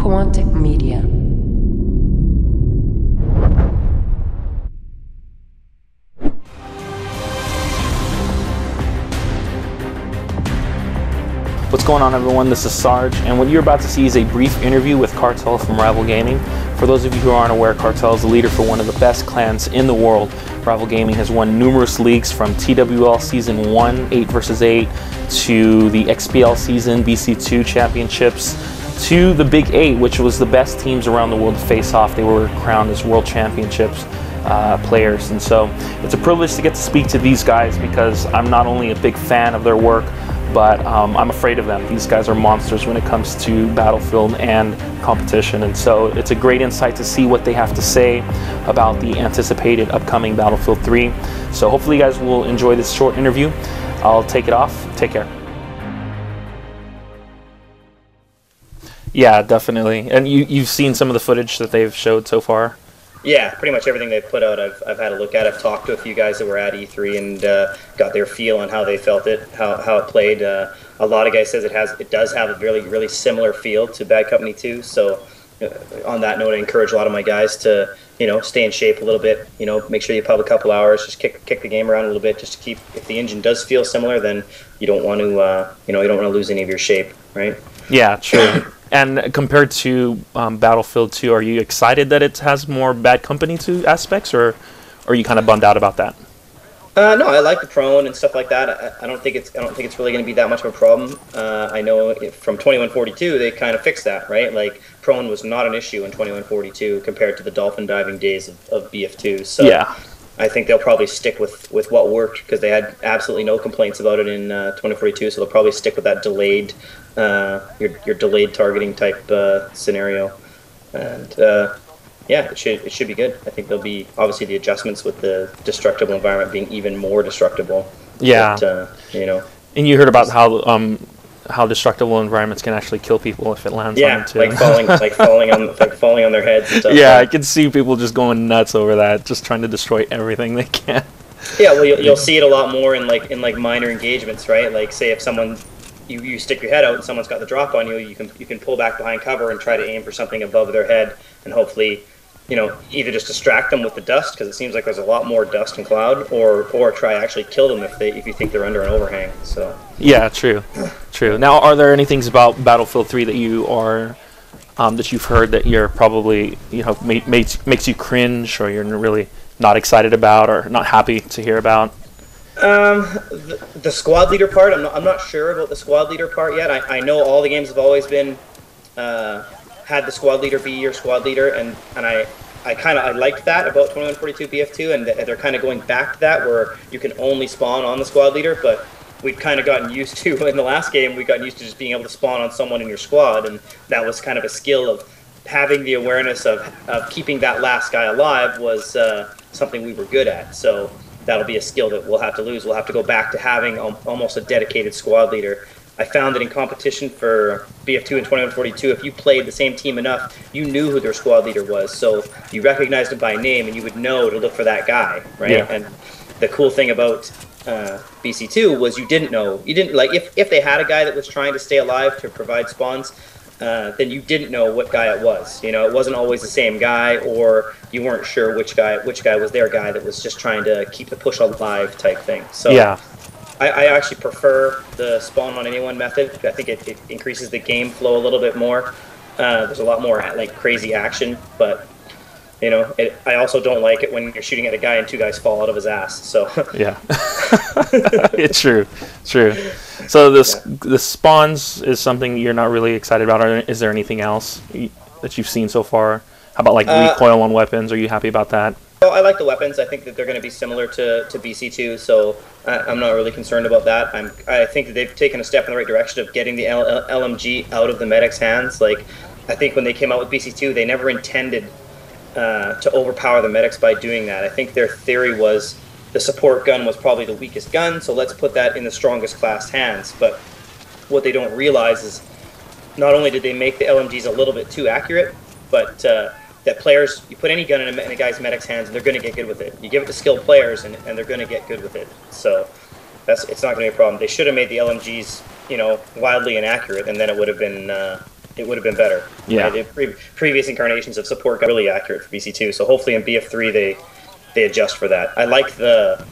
Quantic Media. What's going on, everyone? This is Sarge, and what you're about to see is a brief interview with Cartel from Rival Gaming. For those of you who aren't aware, Cartel is the leader for one of the best clans in the world. Rival Gaming has won numerous leagues, from TWL Season 1, 8 vs 8, to the XPL Season, BC2 Championships, to the Big 8, which was the best teams around the world to face off. They were crowned as World Championships players, and so it's a privilege to get to speak to these guys because I'm not only a big fan of their work, but I'm afraid of them. These guys are monsters when it comes to Battlefield and competition, and so it's a great insight to see what they have to say about the anticipated upcoming Battlefield 3. So hopefully you guys will enjoy this short interview. I'll take it off. Take care. Yeah, definitely. And you've seen some of the footage that they've showed so far? Yeah, pretty much everything they've put out I've had a look at. I've talked to a few guys that were at E3 and got their feel on how they felt it, how it played. A lot of guys says it does have a really similar feel to Bad Company 2. So on that note, I encourage a lot of my guys to stay in shape a little bit. Make sure you pub a couple hours, just kick the game around a little bit, just to keep. If the engine does feel similar, then you don't want to you don't want to lose any of your shape, right? Yeah, true. And compared to Battlefield 2, are you excited that it has more Bad Company 2 aspects, or are you kind of bummed out about that? No, I like the prone and stuff like that. I don't think it's really going to be that much of a problem. I know from 2142 they kind of fixed that, right? Like prone was not an issue in 2142 compared to the dolphin diving days of BF2. So yeah. I think they'll probably stick with what worked because they had absolutely no complaints about it in 2042. So they'll probably stick with that delayed, your delayed targeting type scenario, and yeah, it should be good. I think there'll be obviously the adjustments with the destructible environment being even more destructible. Yeah, but, And you heard about how destructible environments can actually kill people if it lands on them too. like falling on their heads and stuff. Yeah, I can see people just going nuts over that, just trying to destroy everything they can. Yeah, well, you'll see it a lot more in minor engagements, right? Like, say if someone you stick your head out and someone's got the drop on you, you can pull back behind cover and try to aim for something above their head, and hopefully, either just distract them with the dust because it seems like there's a lot more dust and cloud, or try to actually kill them if you think they're under an overhang. So yeah, true. Now, are there any things about Battlefield 3 that you are that you've heard that you're probably makes you cringe, or you're really not excited about, or not happy to hear about? The squad leader part, I'm not sure about the squad leader part yet. I know all the games have always been had the squad leader be your squad leader, and I liked that about 2142 BF2, and they're kind of going back to that where you can only spawn on the squad leader, but we'd kind of gotten used to, in the last game, we got used to just being able to spawn on someone in your squad, and that was kind of a skill of having the awareness of keeping that last guy alive was something we were good at. So that'll be a skill that we'll have to lose. We'll have to go back to having almost a dedicated squad leader. I found that in competition for BF2 and 2142, if you played the same team enough, you knew who their squad leader was. So you recognized him by name, and you would know to look for that guy, right? Yeah. And the cool thing about BC2 was you didn't know. You didn't, like, if they had a guy that was trying to stay alive to provide spawns, then you didn't know what guy it was. It wasn't always the same guy, or you weren't sure which guy was their guy that was just trying to keep the push alive type thing. So yeah. I actually prefer the spawn on anyone method. I think it increases the game flow a little bit more. There's a lot more crazy action, but I also don't like it when you're shooting at a guy and two guys fall out of his ass. So yeah, it's true. So the spawns is something you're not really excited about, or is there anything else that you've seen so far? How about recoil on weapons? Are you happy about that? Well, I like the weapons. I think that they're going to be similar to BC2, so I'm not really concerned about that. I think that they've taken a step in the right direction of getting the LMG out of the medic's hands. Like, I think when they came out with BC2, they never intended to overpower the medics by doing that. I think their theory was the support gun was probably the weakest gun, so let's put that in the strongest class hands. But what they don't realize is not only did they make the LMGs a little bit too accurate, but that players, you put any gun in a guy's medic's hands and they're going to get good with it. You give it to skilled players and they're going to get good with it. So it's not going to be a problem. They should have made the LMGs, wildly inaccurate, and then it would have been it would have been better. Yeah. Right? Previous incarnations of support got really accurate for BC2, so hopefully in BF3 they adjust for that. I like the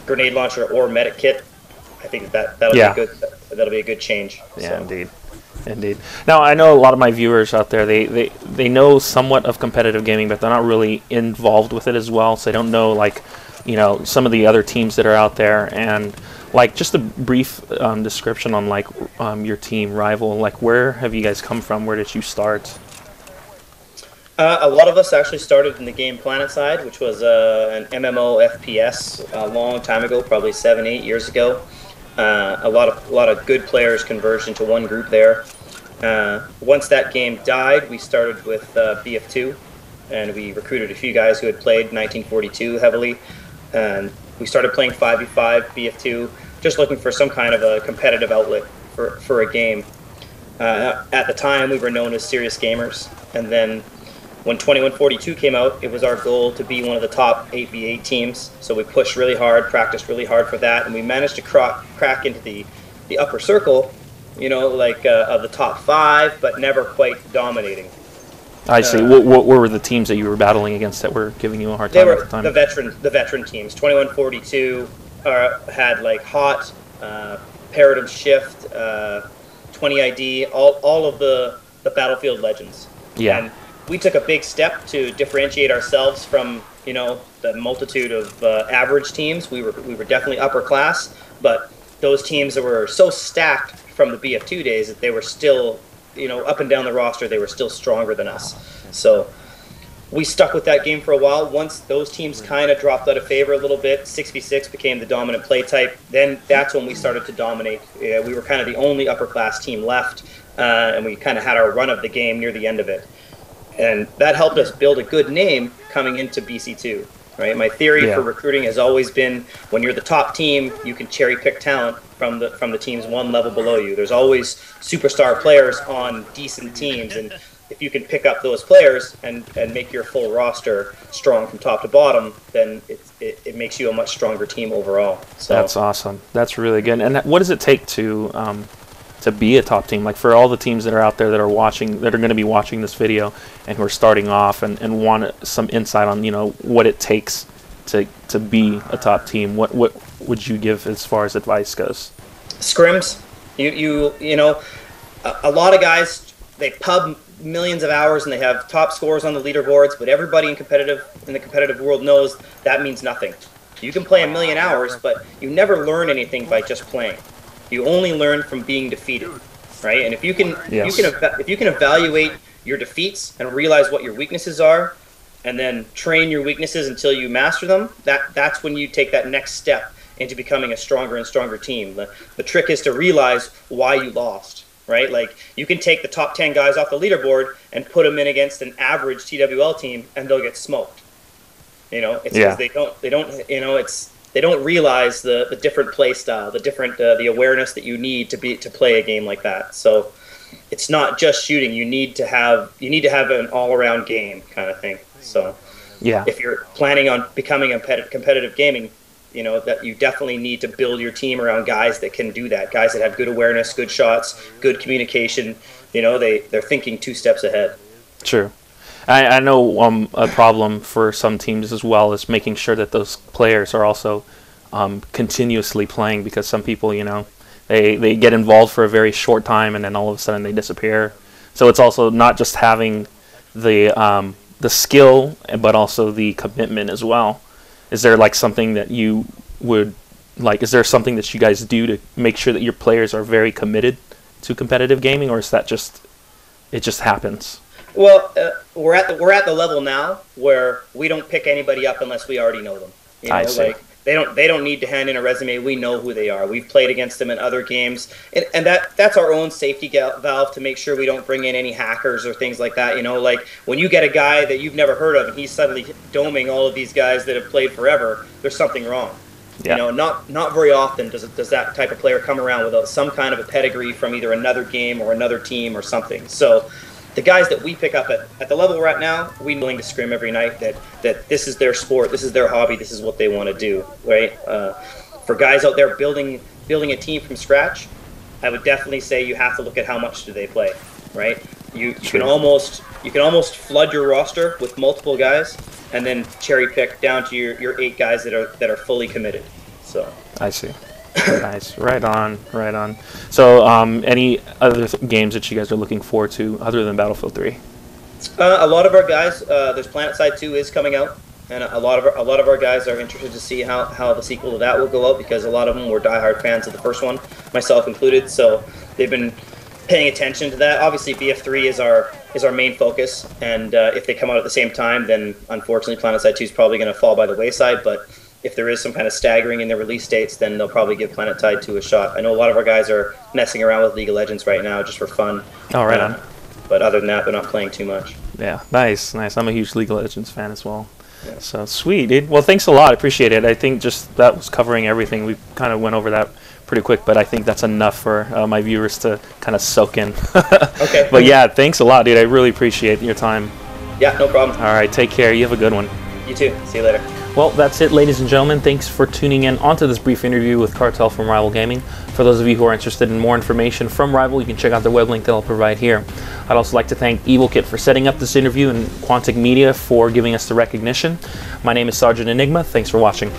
grenade launcher or medic kit. I think that'll be a good. That'll be a good change. Yeah, so. Indeed. Now I know a lot of my viewers out there. They know somewhat of competitive gaming, but they're not really involved with it as well. So they don't know like, some of the other teams that are out there, and like just a brief description on like your team Rival. Like, where have you guys come from? Where did you start? A lot of us actually started in the game Planet side, which was an MMO FPS a long time ago, probably 7-8 years ago. A lot of good players converged into one group there. Once that game died, we started with BF2, and we recruited a few guys who had played 1942 heavily. And we started playing 5v5 BF2, just looking for some kind of a competitive outlet for a game. At the time, we were known as Serious Gamers, and then when 2142 came out, it was our goal to be one of the top 8v8 teams. So we pushed really hard, practiced really hard for that, and we managed to crack into the upper circle, of the top 5, but never quite dominating. I see. What were the teams that you were battling against that were giving you a hard time at the time? The veteran teams. 2142 had like Hot, Paradigm Shift, 20ID, all of the Battlefield legends. Yeah. And we took a big step to differentiate ourselves from, the multitude of average teams. We were definitely upper class, but those teams that were so stacked from the BF2 days that they were still, up and down the roster, they were still stronger than us. So we stuck with that game for a while. Once those teams kind of dropped out of favor a little bit, 6v6 became the dominant play type. Then that's when we started to dominate. We were kind of the only upper class team left, and we kind of had our run of the game near the end of it. And that helped us build a good name coming into BC2, right? My theory for recruiting has always been, when you're the top team, you can cherry pick talent from the teams one level below you. There's always superstar players on decent teams, and if you can pick up those players and make your full roster strong from top to bottom, then it makes you a much stronger team overall. So that's awesome. That's really good. And what does it take to be a top team? Like, for all the teams that are out there that are watching, that are going to be watching this video and who are starting off and want some insight on what it takes to be a top team, what would you give as far as advice goes? Scrims. A lot of guys, they pub millions of hours and they have top scores on the leaderboards, but everybody in the competitive world knows that means nothing. You can play a million hours, but you never learn anything by just playing. You only learn from being defeated, right? And if you can evaluate your defeats and realize what your weaknesses are, and then train your weaknesses until you master them, that's when you take that next step into becoming a stronger and stronger team. The trick is to realize why you lost, right? Like, you can take the top 10 guys off the leaderboard and put them in against an average TWL team, and they'll get smoked. It's because they don't realize the different play style, the awareness that you need to play a game like that. So it's not just shooting. You need to have an all-around game kind of thing. So if you're planning on becoming a competitive gaming, that you definitely need to build your team around guys that can do that. Guys that have good awareness, good shots, good communication. They're thinking 2 steps ahead. True. I know a problem for some teams as well is making sure that those players are also continuously playing, because some people, they get involved for a very short time and then all of a sudden they disappear. So it's also not just having the skill, but also the commitment as well. Is there like something that you would like? Is there something that you guys do to make sure that your players are very committed to competitive gaming, or is that it just happens? Well, we're at the level now where we don't pick anybody up unless we already know them. I see. Like, they don't need to hand in a resume. We know who they are. We've played against them in other games, and that's our own safety valve to make sure we don't bring in any hackers or things like that. Like when you get a guy that you've never heard of and he's suddenly doming all of these guys that have played forever, there's something wrong. Yeah. Not very often does that type of player come around without some kind of a pedigree from either another game or another team or something. So the guys that we pick up at the level we're at now, we're willing to scrim every night that this is their sport, this is their hobby, this is what they want to do, right? For guys out there building a team from scratch, I would definitely say you have to look at how much do they play, right? You can almost flood your roster with multiple guys, and then cherry pick down to your 8 guys that are fully committed. So I see. Nice. Right on. Right on. So, any other games that you guys are looking forward to other than Battlefield 3? A lot of our guys, there's PlanetSide 2 is coming out, and a lot of our guys are interested to see how the sequel to that will go out, because a lot of them were diehard fans of the first one, myself included. So they've been paying attention to that. Obviously, BF3 is our main focus, and if they come out at the same time, then unfortunately PlanetSide 2 is probably going to fall by the wayside. But if there is some kind of staggering in their release dates, then they'll probably give PlanetSide 2 a shot. I know a lot of our guys are messing around with League of Legends right now just for fun. Oh, right on. But other than that, they're not playing too much. Yeah, nice. I'm a huge League of Legends fan as well. Yeah. So sweet, dude. Well, thanks a lot. I appreciate it. I think just that was covering everything. We kind of went over that pretty quick, but I think that's enough for my viewers to kind of soak in. Okay. But yeah, thanks a lot, dude. I really appreciate your time. Yeah, no problem. All right, take care. You have a good one. You too. See you later. Well, that's it, ladies and gentlemen. Thanks for tuning in onto this brief interview with Cartel from Rival Gaming. For those of you who are interested in more information from Rival, you can check out their web link that I'll provide here. I'd also like to thank EvilKit for setting up this interview and Quantic Media for giving us the recognition. My name is Sgt.Enigma. Thanks for watching.